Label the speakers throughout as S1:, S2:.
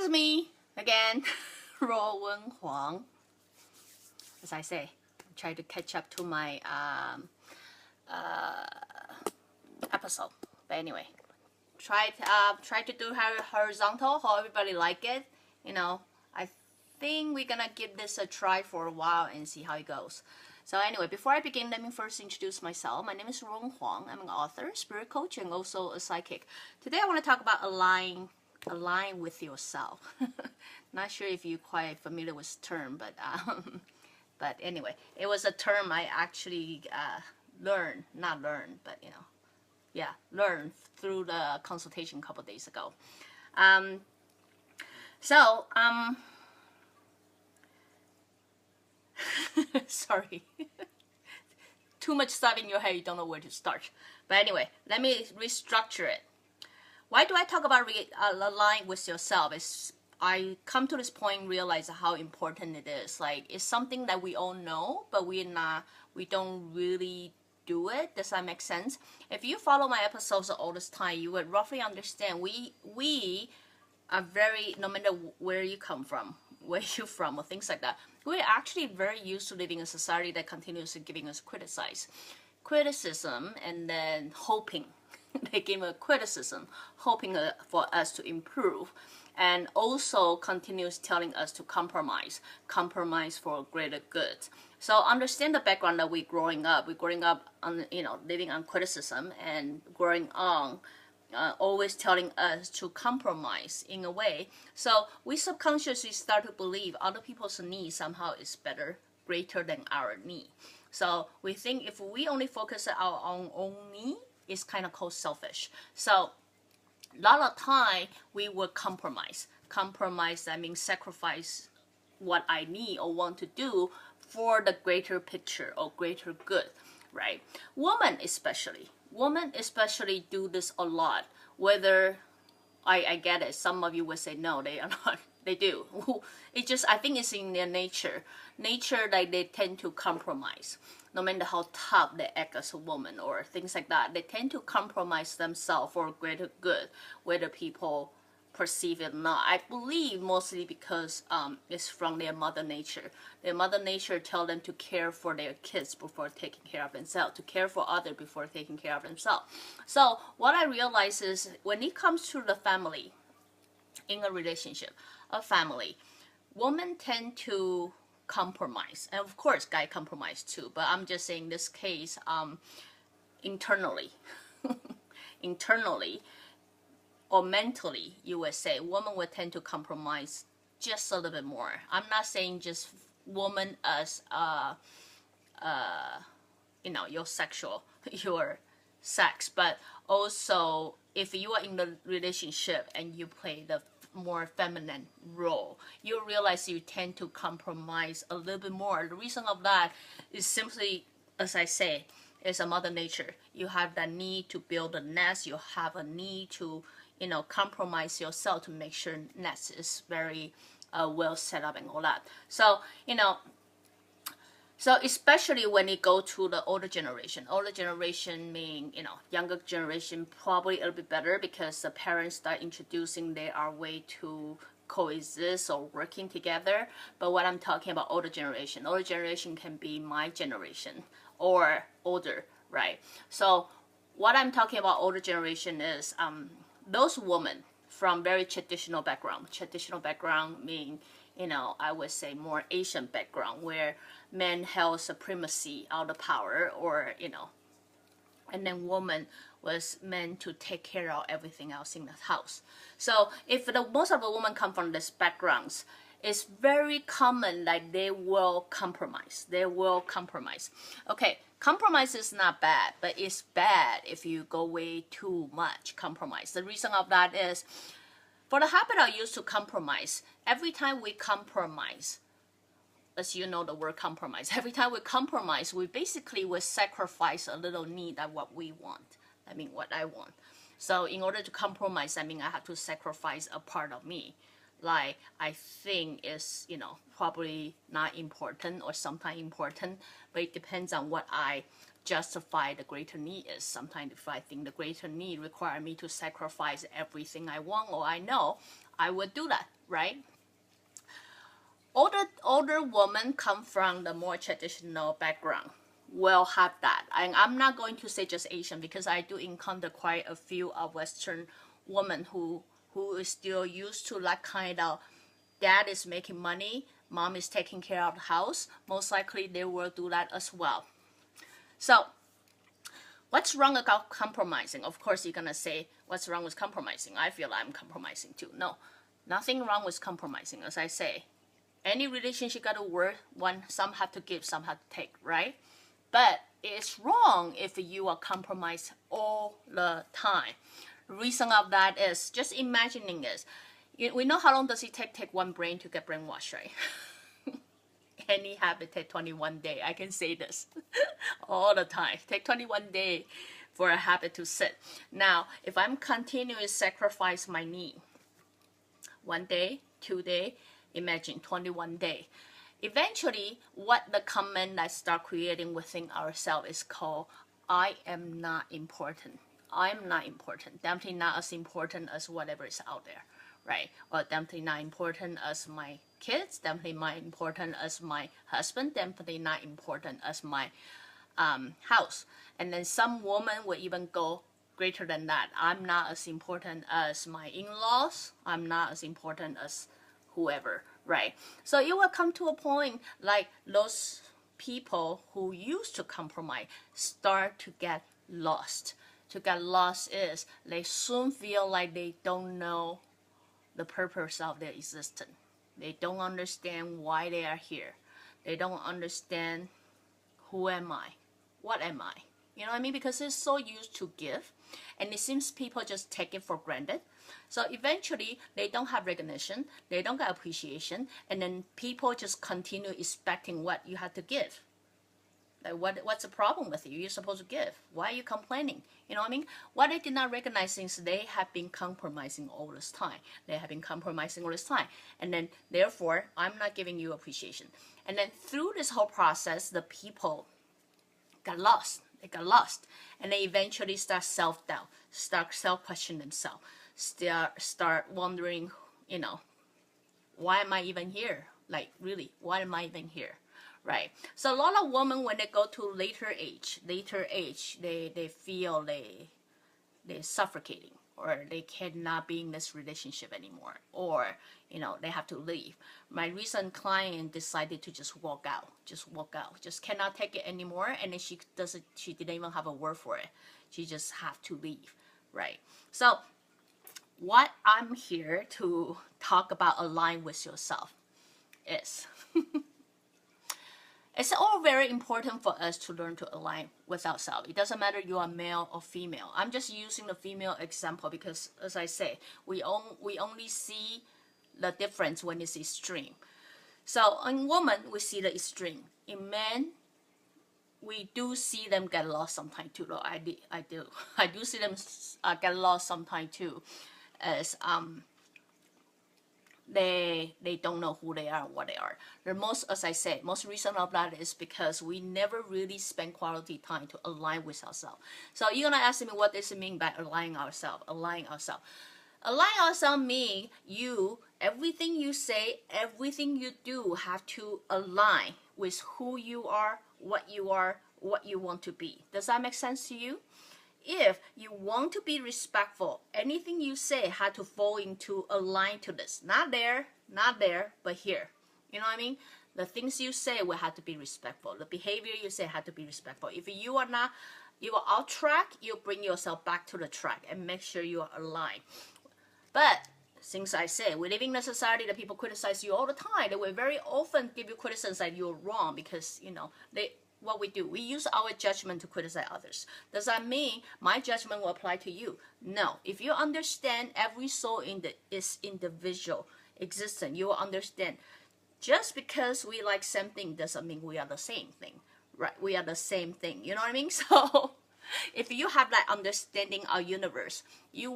S1: is me again, Ruowen Huang. As I say, try to catch up to my episode. But anyway, try to do horizontal. How everybody like it. You know, I think we're gonna give this a try for a while and see how it goes. So anyway, before I begin, let me first introduce myself. My name is Ruowen Huang. I'm an author, spirit coach, and also a psychic. Today I want to talk about align with yourself. Not sure if you're quite familiar with the term, but anyway, it was a term I actually learned through the consultation a couple days ago. Sorry. Too much stuff in your head, you don't know where to start. But anyway, let me restructure it. Why do I talk about align with yourself? I come to this point, realize how important it is. Like, it's something that we all know, but we don't really do it. Does that make sense? If you follow my episodes all this time, you would roughly understand we are very, no matter where you come from, where you're from, or things like that, we're actually very used to living in a society that continuously giving us criticism, and then hoping they give us criticism, hoping for us to improve, and also continues telling us to compromise for greater good. So understand the background that we're growing up on, living on criticism, and growing on always telling us to compromise in a way. So we subconsciously start to believe other people's need somehow is better, greater than our need. So we think if we only focus on our own need, it's kind of called selfish. So a lot of time we will compromise. Compromise, that means sacrifice what I need or want to do for the greater picture or greater good, right? Women especially do this a lot. Whether I get it, some of you would say no, they are not. They do. I think it's in their nature. Like, they tend to compromise. No matter how tough they act as a woman or things like that, they tend to compromise themselves for greater good, whether people perceive it or not. I believe mostly because it's from their mother nature. Their mother nature tells them to care for their kids before taking care of themselves, to care for others before taking care of themselves. So what I realize is, when it comes to the family, in a relationship, a family, women tend to compromise, and of course guy compromise too, but I'm just saying this case, internally or mentally, you would say women would tend to compromise just a little bit more. I'm not saying just woman as your sex, but also if you are in the relationship and you play the more feminine role, you realize you tend to compromise a little bit more. The reason of that is simply, as I say, it's a mother nature. You have that need to build a nest. You have a need to, compromise yourself to make sure nest is very well set up and all that. So, so especially when it go to the older generation mean, younger generation probably a little bit better, because the parents start introducing their way to coexist or working together. But what I'm talking about, older generation can be my generation or older, right? So what I'm talking about older generation is those women from very traditional background mean, I would say more Asian background, where men held supremacy out of power, or, and then woman was meant to take care of everything else in the house. So if most of the women come from these backgrounds, it's very common that they will compromise. Okay, compromise is not bad, but it's bad if you go way too much compromise. The reason of that is, for the habit I used to compromise, every time we compromise, as you know the word compromise, every time we compromise, we basically will sacrifice a little need of what we want. I mean, what I want. So in order to compromise, I mean I have to sacrifice a part of me. Like, I think is, probably not important, or sometimes important, but it depends on what I justify the greater need is. Sometimes if I think the greater need require me to sacrifice everything I want or I know, I would do that, right? Older women come from the more traditional background will have that. And I'm not going to say just Asian, because I do encounter quite a few of Western women who is still used to that kind of, dad is making money, mom is taking care of the house. Most likely they will do that as well. So what's wrong about compromising? Of course you're gonna say, what's wrong with compromising? I feel I'm compromising too. No, nothing wrong with compromising. As I say, any relationship got to work. Some have to give, some have to take, right? But it's wrong if you are compromised all the time. The reason of that is, just imagining this. We know how long does it take one brain to get brainwashed, right? Any habit take 21 days. I can say this all the time. Take 21 days for a habit to sit. Now, if I'm continuously sacrifice my need, 1 day, 2 days, imagine 21 days. Eventually, what the comment I start creating within ourselves is called, I am not important. I am not important. Definitely not as important as whatever is out there, right? Or definitely not important as my kids, definitely not important as my husband, definitely not important as my house. And then some woman will even go greater than that. I'm not as important as my in-laws. I'm not as important as whoever, right? So it will come to a point like those people who used to compromise start to get lost. To get lost is they soon feel like they don't know the purpose of their existence. They don't understand why they are here. They don't understand, who am I? What am I? You know what I mean? Because it's so used to give, and it seems people just take it for granted. So eventually, they don't have recognition, they don't get appreciation, and then people just continue expecting what you have to give. Like what's the problem with you? You're supposed to give. Why are you complaining? You know what I mean? What they did not recognize is they have been compromising all this time. They have been compromising all this time. And then, therefore, I'm not giving you appreciation. And then through this whole process, the people got lost. They got lost. And they eventually start self-doubt, start self-questioning themselves, start wondering, why am I even here? Like, really, why am I even here? Right. So a lot of women, when they go to later age, they feel they're suffocating, or they cannot be in this relationship anymore, or they have to leave. My recent client decided to just walk out, just cannot take it anymore, and then she didn't even have a word for it. She just have to leave, right? So what I'm here to talk about, align with yourself, is it's all very important for us to learn to align with ourselves. It doesn't matter you are male or female. I'm just using the female example because, as I say, we only see the difference when it's extreme. So in women, we see the extreme. In men, we do see them get lost sometimes too. I do see them get lost sometimes too, as they don't know who they are and what they are. As I say, most reason of that is because we never really spend quality time to align with ourselves. So you're gonna ask me, what does it mean by aligning ourselves? Align ourselves means everything you say, everything you do have to align with who you are, what you want to be. Does that make sense to you? If you want to be respectful, anything you say had to fall into align to this. Not there, but here. You know what I mean? The things you say will have to be respectful. The behavior you say had to be respectful. If you are off track, you bring yourself back to the track and make sure you are aligned. But since I say we live in a society that people criticize you all the time, they will very often give you criticism that you're wrong because what we do, we use our judgment to criticize others. Does that mean my judgment will apply to you? No. If you understand every soul is individual existence, you will understand just because we like same thing doesn't mean we are the same thing, right? We are the same thing. You know what I mean? So if you have that understanding of universe, you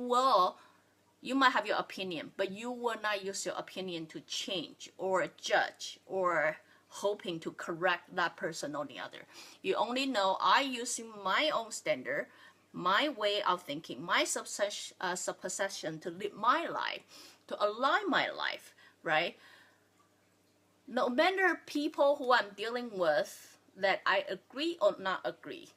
S1: might have your opinion, but you will not use your opinion to change or judge or hoping to correct that person or the other. You only know I using my own standard, my way of thinking, my supposition to live my life, to align my life, right? No matter people who I'm dealing with that I agree or not agree,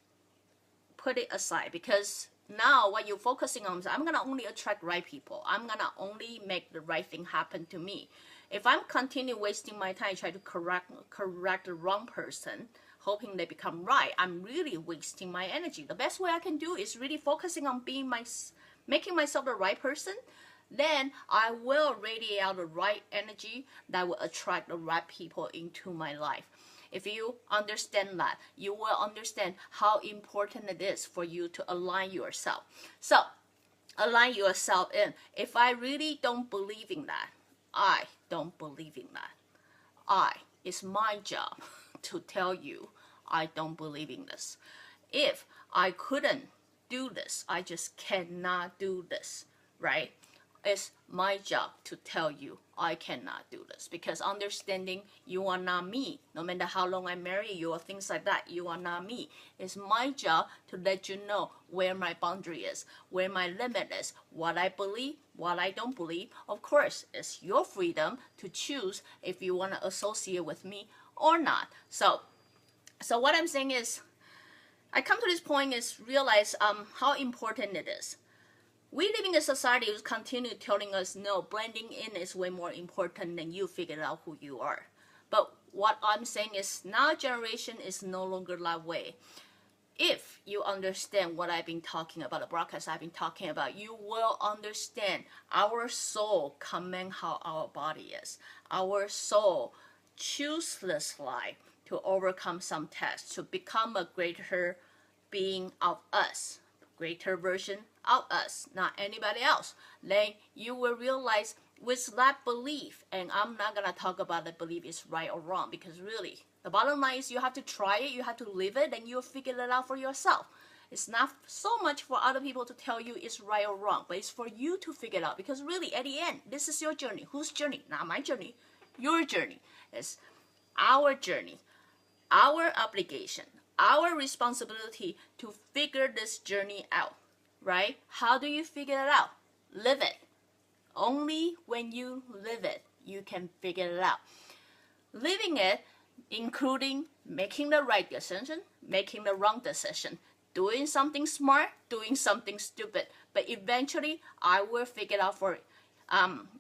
S1: put it aside, because now what you're focusing on is I'm going to only attract right people. I'm going to only make the right thing happen to me. If I'm continue wasting my time trying to correct the wrong person, hoping they become right, I'm really wasting my energy. The best way I can do is really focusing on making myself the right person. Then I will radiate out the right energy that will attract the right people into my life. If you understand that, you will understand how important it is for you to align yourself. So, align yourself in. If I really don't believe in that, I don't believe in that. It's my job to tell you I don't believe in this. If I couldn't do this, I just cannot do this, right? It's my job to tell you I cannot do this, because understanding you are not me. No matter how long I marry you or things like that, you are not me. It's my job to let you know where my boundary is, where my limit is, what I believe, what I don't believe. Of course, it's your freedom to choose if you want to associate with me or not. So what I'm saying is, I come to this point is realize how important it is. We live in a society who's continue telling us, no, blending in is way more important than you figure out who you are. But what I'm saying is, now generation is no longer that way. If you understand what I've been talking about, the broadcast I've been talking about, you will understand our soul command how our body is. Our soul choose this life to overcome some tests, to become a greater being of us, greater version of us, not anybody else. Then you will realize with that belief, and I'm not gonna talk about the belief is right or wrong, because really the bottom line is you have to try it, you have to live it, and you'll figure it out for yourself. It's not so much for other people to tell you it's right or wrong, but it's for you to figure it out, because really at the end, this is your journey. Whose journey? Not my journey. Your journey. It's our journey, our obligation, our responsibility to figure this journey out, right? How do you figure it out? Live it. Only when you live it, you can figure it out. Living it, including making the right decision, making the wrong decision, doing something smart, doing something stupid. But eventually, I will figure it out for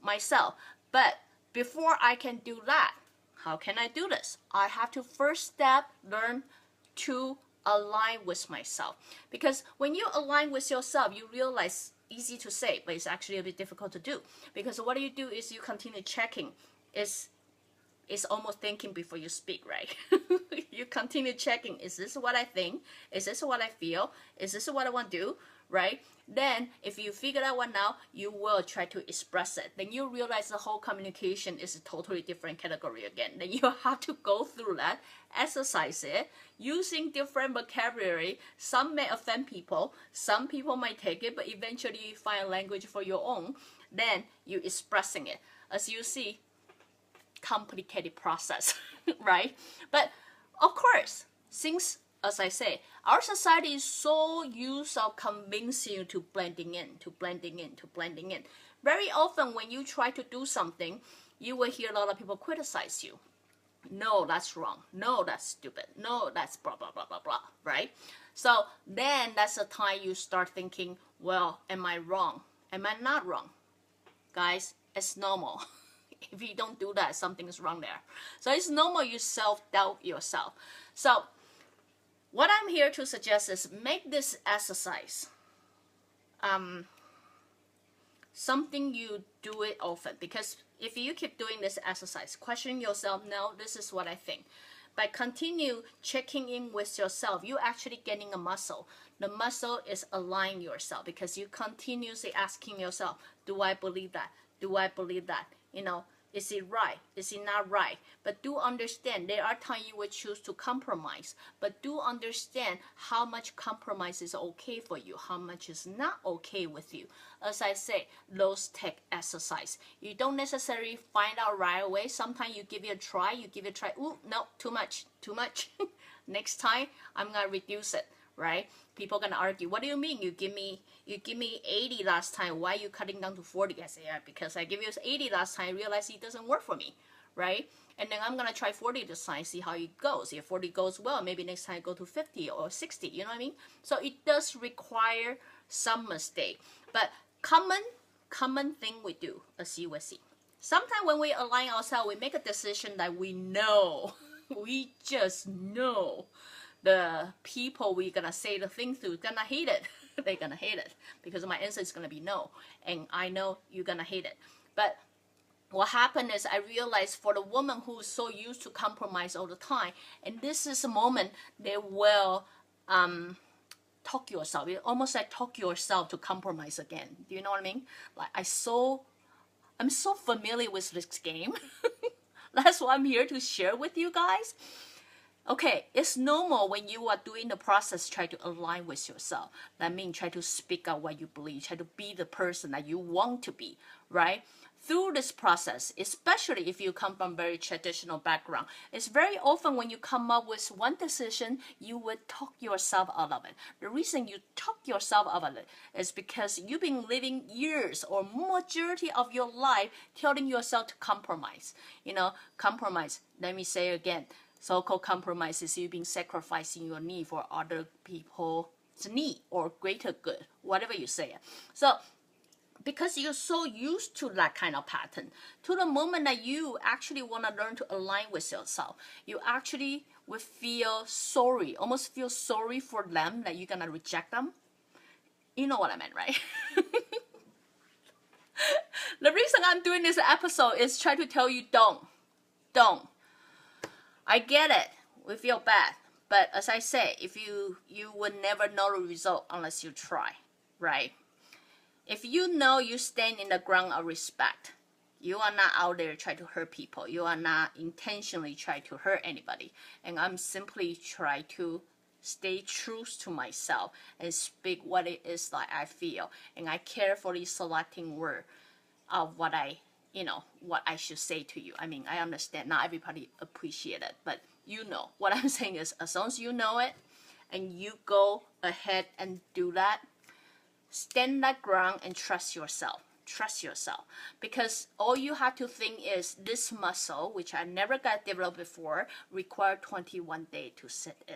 S1: myself. But before I can do that, how can I do this? I have to first step, learn to align with myself. Because when you align with yourself, you realize, easy to say, but it's actually a bit difficult to do. Because what you do is you continue checking. It's almost thinking before you speak, right? You continue checking, is this what I think? Is this what I feel? Is this what I want to do, right? Then, if you figure out what now, you will try to express it. Then you realize the whole communication is a totally different category again. Then you have to go through that, exercise it, using different vocabulary. Some may offend people, some people might take it, but eventually you find a language for your own. Then you're expressing it. As you see, complicated process, right? But of course, since, as I say, our society is so used of convincing you to blending in, to blending in, to blending in. Very often when you try to do something, you will hear a lot of people criticize you. No, that's wrong. No, that's stupid. No, that's blah, blah, blah, blah, blah, right? So then that's the time you start thinking, well, am I wrong? Am I not wrong? Guys, it's normal. If you don't do that, something is wrong there. So it's normal you self-doubt yourself. So what I'm here to suggest is make this exercise something you do it often. Because if you keep doing this exercise, questioning yourself, no, this is what I think. By continue checking in with yourself, you're actually getting a muscle. The muscle is aligning yourself, because you continuously asking yourself, do I believe that? Do I believe that? You know, Is it right? Is it not right? But do understand there are times you will choose to compromise. But do understand how much compromise is okay for you, how much is not okay with you. As I say, those take exercise. You don't necessarily find out right away. Sometimes you give it a try. Ooh, no, too much. Next time, I'm gonna reduce it. Right? People gonna argue. What do you mean? You give me 80 last time. Why are you cutting down to 40? I say, yeah, because I give you 80 last time. I realize it doesn't work for me, right? And then I'm gonna try 40 this time. See how it goes. If 40 goes well, maybe next time I go to 50 or 60. You know what I mean? So it does require some mistake, but common thing we do, as you will see. Sometimes when we align ourselves, we make a decision that we know, we just know. The people we're gonna say the thing to gonna hate it. They're gonna hate it because my answer is gonna be no, and I know you're gonna hate it. But what happened is I realized for the woman who's so used to compromise all the time, and this is a moment they will talk yourself. It almost like talk yourself to compromise again. Do you know what I mean? Like I'm so familiar with this game. That's what I'm here to share with you guys. Okay, it's normal when you are doing the process, try to align with yourself. That means try to speak out what you believe, try to be the person that you want to be, right? Through this process, especially if you come from very traditional background, it's very often when you come up with one decision, you would talk yourself out of it. The reason you talk yourself out of it is because you've been living years or majority of your life telling yourself to compromise. You know, compromise, let me say again, so-called compromise is you being sacrificing your need for other people's need or greater good, whatever you say. So because you're so used to that kind of pattern, to the moment that you actually want to learn to align with yourself, you actually will feel sorry, almost feel sorry for them that you're going to reject them. You know what I meant, right? The reason I'm doing this episode is try to tell you don't. I get it. We feel bad. But as I say, if you would never know the result unless you try, right? If you know you stand in the ground of respect, you are not out there trying to hurt people. You are not intentionally trying to hurt anybody. And I'm simply trying to stay true to myself and speak what it is that I feel. And I carefully selecting word of what I should say to you. I mean, I understand not everybody appreciate it, but you know what I'm saying is as long as you know it and you go ahead and do that, stand that ground and trust yourself. Trust yourself, because all you have to think is this muscle, which I never got developed before, require 21 days to sit in.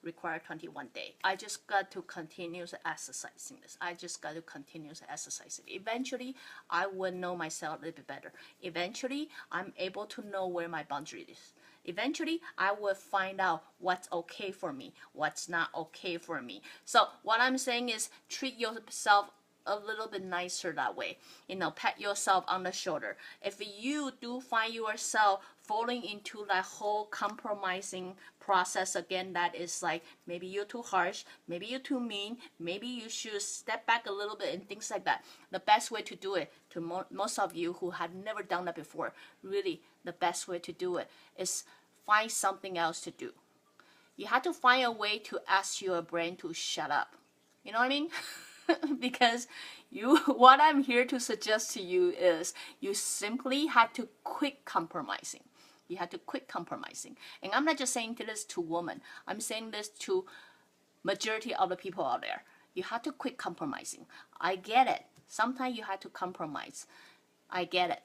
S1: Require 21 days. I just got to continue exercising this. I just got to continue exercising. Eventually, I will know myself a little bit better. Eventually, I'm able to know where my boundary is. Eventually, I will find out what's okay for me, what's not okay for me. So what I'm saying is treat yourself a little bit nicer that way. You know, pat yourself on the shoulder. If you do find yourself falling into that whole compromising process again, that is like maybe you're too harsh, maybe you're too mean, maybe you should step back a little bit and things like that. The best way to do it, to most of you who have never done that before, really the best way to do it is find something else to do. You have to find a way to ask your brain to shut up. You know what I mean? Because what I'm here to suggest to you is you simply have to quit compromising. You have to quit compromising. And I'm not just saying this to women. I'm saying this to majority of the people out there. You have to quit compromising. I get it. Sometimes you have to compromise. I get it.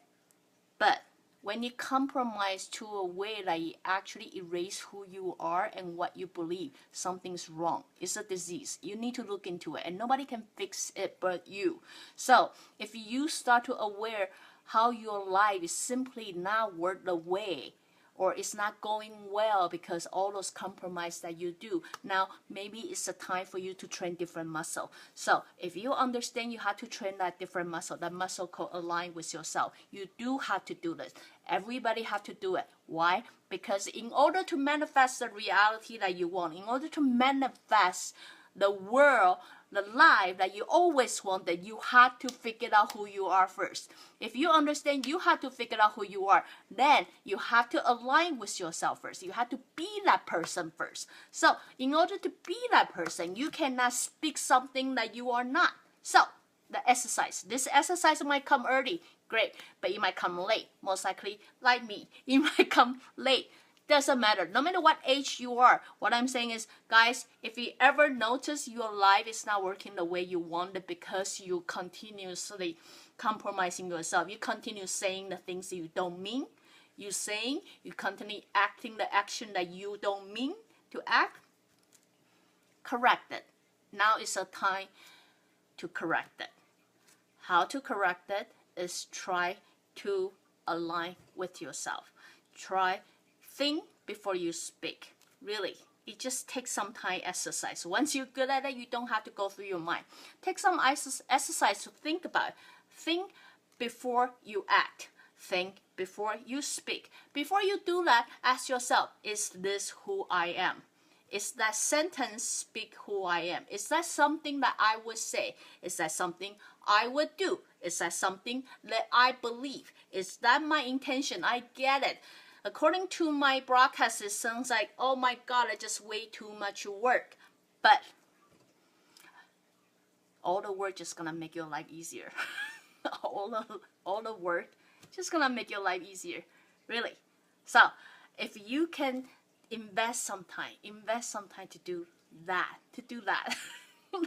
S1: But when you compromise to a way that you actually erase who you are and what you believe, something's wrong. It's a disease. You need to look into it, and nobody can fix it but you. So if you start to aware how your life is simply not worth the way, or it's not going well because all those compromise that you do, now maybe it's a time for you to train different muscle. So if you understand you have to train that different muscle, that muscle called align with yourself, you do have to do this. Everybody have to do it. Why? Because in order to manifest the reality that you want, in order to manifest the world the life that you always wanted, you had to figure out who you are first. If you understand you have to figure out who you are, then you have to align with yourself first. You have to be that person first. So in order to be that person, you cannot speak something that you are not. So the exercise. This exercise might come early, great, but it might come late. Most likely, like me, it might come late. Doesn't matter. No matter what age you are. What I'm saying is, guys, if you ever notice your life is not working the way you want it because you continuously compromising yourself, you continue saying the things you don't mean, you continue acting the action that you don't mean to act, correct it. Now is a time to correct it. How to correct it is try to align with yourself. Think before you speak. Really, it just takes some time exercise. Once you're good at it, you don't have to go through your mind. Take some exercise to think about it. Think before you act. Think before you speak. Before you do that, ask yourself, is this who I am? Is that sentence speak who I am? Is that something that I would say? Is that something I would do? Is that something that I believe? Is that my intention? I get it. According to my broadcast, it sounds like, oh my God, I just way too much work. But all the work just gonna make your life easier. all the work just gonna make your life easier, really. So if you can invest some time to do that,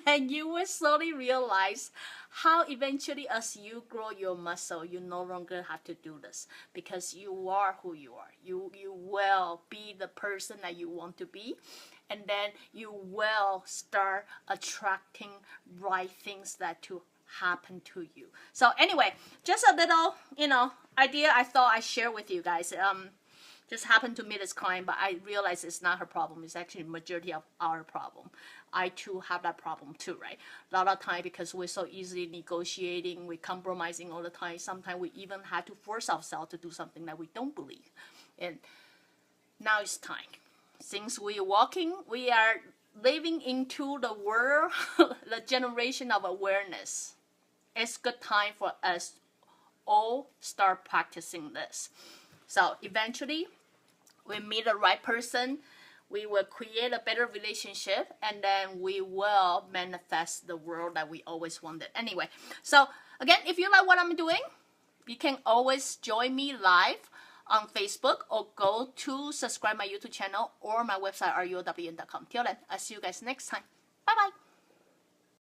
S1: then you will slowly realize how eventually as you grow your muscle, you no longer have to do this because you are who you are. You will be the person that you want to be, and then you will start attracting right things that to happen to you. So anyway, just a little, idea I thought I'd share with you guys. Just happened to meet this client, but I realized it's not her problem. It's actually the majority of our problem. I too have that problem too, right? A lot of time because we're so easily negotiating, we're compromising all the time. Sometimes we even have to force ourselves to do something that we don't believe. And now it's time. Since we are living into the world, the generation of awareness. It's good time for us all start practicing this. So eventually, we meet the right person, we will create a better relationship, and then we will manifest the world that we always wanted. Anyway, so again, if you like what I'm doing, you can always join me live on Facebook or go to subscribe my YouTube channel or my website, ruowen.com. Till then, I'll see you guys next time. Bye-bye.